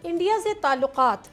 India سے تعلقات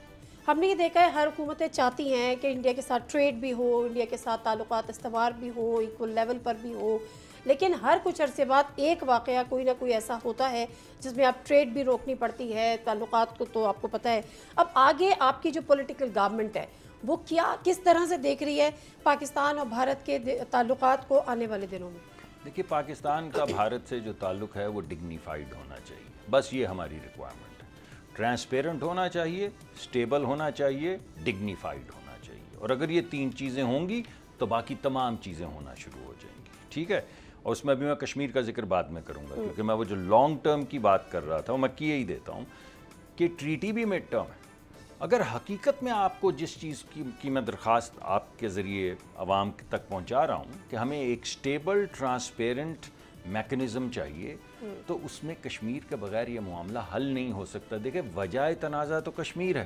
ہم نے یہ دیکھا ہے، ہر حکومتیں چاہتی ہیں کہ انڈیا کے ساتھ ٹریڈ بھی ہو، انڈیا کے ساتھ تعلقات استوار بھی ہو، ایکول لیول پر بھی ہو، لیکن ہر کچھ عرصے بعد ایک واقعہ کوئی نہ کوئی ایسا ہوتا ہے جس میں آپ ٹریڈ بھی روکنی پڑتی ہے، تعلقات کو تو آپ کو پتہ ہے۔ اب آگے آپ کی جو پولیٹیکل گورنمنٹ ہے وہ کس طرح سے دیکھ رہی ہے پاکستان اور بھارت کے تعلقات کو آنے والے دنوں میں؟ دیکھیے، پاکستان کا بھارت سے جو تعلق ہے وہ ڈگنیفائیڈ ہونا چاہیے، بس یہ ہماری ریکوائرمنٹ ہے۔ ٹرانسپیرنٹ ہونا چاہیے، سٹیبل ہونا چاہیے، ڈگنیفائیڈ ہونا چاہیے، اور اگر یہ تین چیزیں ہوں گی تو باقی تمام چیزیں ہونا شروع ہو جائیں گی، ٹھیک ہے؟ اور اس میں بھی میں کشمیر کا ذکر بعد میں کروں گا، کیونکہ میں وہ جو لانگ ٹرم کی بات کر رہا تھا وہ میں کیے ہی دیتا ہوں کہ ٹریٹی بھی مڈ ٹرم ہے۔ اگر حقیقت میں آپ کو جس چیز کی میں درخواست آپ کے ذریعے عوام تک پہنچا رہا ہوں کہ ہمیں ایک سٹیبل ٹرانسپیرنٹ میکنزم چاہیے، تو اس میں کشمیر کے بغیر یہ معاملہ حل نہیں ہو سکتا۔ دیکھیں، وجہ تنازع تو کشمیر ہے،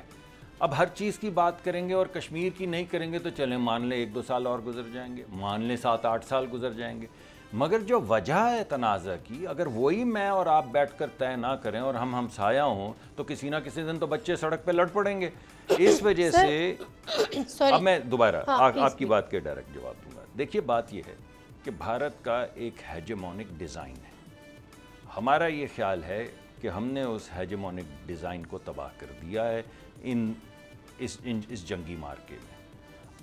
اب ہر چیز کی بات کریں گے اور کشمیر کی نہیں کریں گے تو چلیں مان لیں 1-2 سال اور گزر جائیں گے، مان لیں 7-8 سال گزر جائیں گے، مگر جو وجہ ہے تنازع کی اگر وہی میں اور آپ بیٹھ کر طے نہ کریں اور ہم ہمسایہ ہوں تو کسی نہ کسی دن تو بچے سڑک پہ لڑ پڑیں گے۔ اس وجہ سے اب میں دوبارہ آپ کی بات کے ڈائریکٹ جواب دوں گا۔ دیکھیے، بات یہ ہے کہ بھارت کا ایک ہیجمونک ڈیزائن ہے، ہمارا یہ خیال ہے کہ ہم نے اس ہیجمونک ڈیزائن کو تباہ کر دیا ہے اس جنگی مارکے میں۔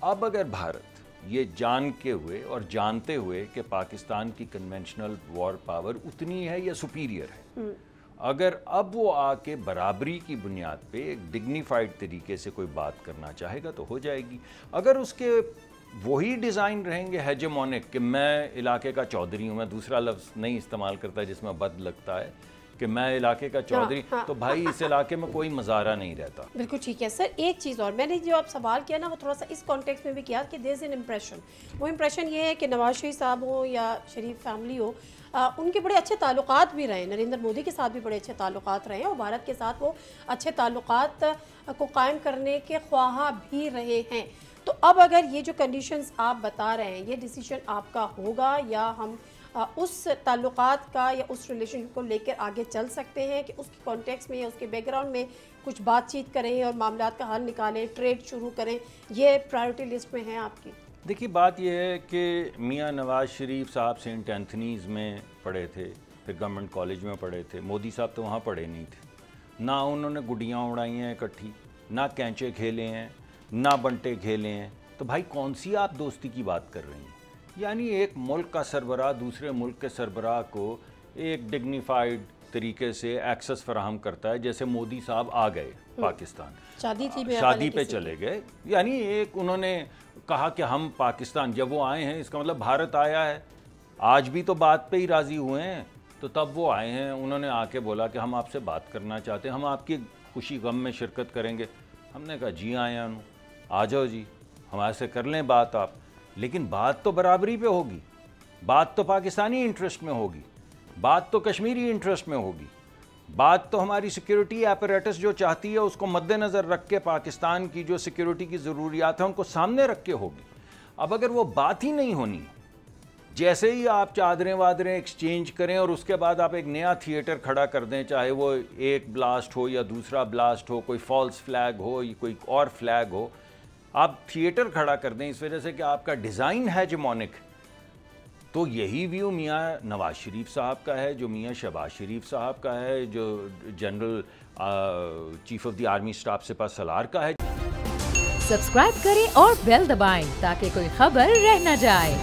اب اگر بھارت یہ جان کے ہوئے اور جانتے ہوئے کہ پاکستان کی کنونشنل وار پاور اتنی ہے یا سپیریئر ہے، اگر اب وہ آ کے برابری کی بنیاد پہ ایک ڈگنیفائڈ طریقے سے کوئی بات کرنا چاہے گا تو ہو جائے گی۔ اگر اس کے وہی ڈیزائن رہیں گے ہیجمونک کہ میں علاقے کا چودھری ہوں، میں دوسرا لفظ نہیں استعمال کرتا جس میں بد لگتا ہے کہ میں علاقے کا چودھری، تو بھائی اس علاقے میں کوئی مظاہرہ نہیں رہتا۔ بالکل ٹھیک ہے سر۔ ایک چیز اور میں نے جو آپ سوال کیا نا وہ تھوڑا سا اس کانٹیکس میں بھی کیا کہ دیئرز این امپریشن، وہ امپریشن یہ ہے کہ نواز شریف صاحب ہو یا شریف فیملی ہو، ان کے بڑے اچھے تعلقات بھی رہے، نریندر مودی کے ساتھ بھی بڑے اچھے تعلقات رہے ہیں اور بھارت کے ساتھ وہ اچھے تعلقات کو قائم کرنے کے خواہاں بھی رہے ہیں۔ تو اب اگر یہ جو کنڈیشنز آپ بتا رہے ہیں، یہ ڈیسیشن آپ کا ہوگا یا ہم اس تعلقات کا یا اس ریلیشن شپ کو لے کر آگے چل سکتے ہیں کہ اس کی کانٹیکس میں یا اس کے بیک گراؤنڈ میں کچھ بات چیت کریں اور معاملات کا حل نکالیں، ٹریڈ شروع کریں، یہ پرائیورٹی لسٹ میں ہیں آپ کی؟ دیکھیے، بات یہ ہے کہ میاں نواز شریف صاحب سینٹ اینتھنیز میں پڑھے تھے، پھر گورنمنٹ کالج میں پڑھے تھے، مودی صاحب تو وہاں پڑھے نہیں تھے، نہ انہوں نے گڈیاں اڑائی ہیں اکٹھی، نہ کینچے کھیلے ہیں، نہ بنٹے کھیلے ہیں، تو بھائی کون سی آپ دوستی کی بات کر رہی ہیں؟ یعنی ایک ملک کا سربراہ دوسرے ملک کے سربراہ کو ایک ڈگنیفائیڈ طریقے سے ایکسس فراہم کرتا ہے، جیسے مودی صاحب آ گئے پاکستان، شادی پہ چلے گئے، یعنی ایک انہوں نے کہا کہ ہم پاکستان، جب وہ آئے ہیں اس کا مطلب بھارت آیا ہے، آج بھی تو بات پہ ہی راضی ہوئے ہیں، تو تب وہ آئے ہیں، انہوں نے آ کے بولا کہ ہم آپ سے بات کرنا چاہتے ہیں، ہم آپ کی خوشی غم میں شرکت کریں گے۔ ہم نے کہا جی آئے ہیں، آ جاؤ جی، ہمارے سے کر لیں بات آپ، لیکن بات تو برابری پہ ہوگی، بات تو پاکستانی انٹرسٹ میں ہوگی، بات تو کشمیری انٹرسٹ میں ہوگی، بات تو ہماری سیکیورٹی ایپریٹس جو چاہتی ہے اس کو مد نظر رکھ کے پاکستان کی جو سیکیورٹی کی ضروریات ہیں ان کو سامنے رکھ کے ہوگی۔ اب اگر وہ بات ہی نہیں ہونی، جیسے ہی آپ چادریں وادریں ایکسچینج کریں اور اس کے بعد آپ ایک نیا تھیٹر کھڑا کر دیں، چاہے وہ ایک بلاسٹ ہو یا دوسرا بلاسٹ ہو، کوئی فالس فلیگ ہو یا کوئی اور فلیگ ہو، آپ تھیٹر کھڑا کر دیں اس وجہ سے کہ آپ کا ڈیزائن ہیجمونک، تو یہی ویو میاں نواز شریف صاحب کا ہے، جو میاں شہباز شریف صاحب کا ہے، جو general chief of the army staff سپہ سالار کا ہے۔ سبسکرائب کریں اور بیل دبائیں تاکہ کوئی خبر رہ نہ جائے۔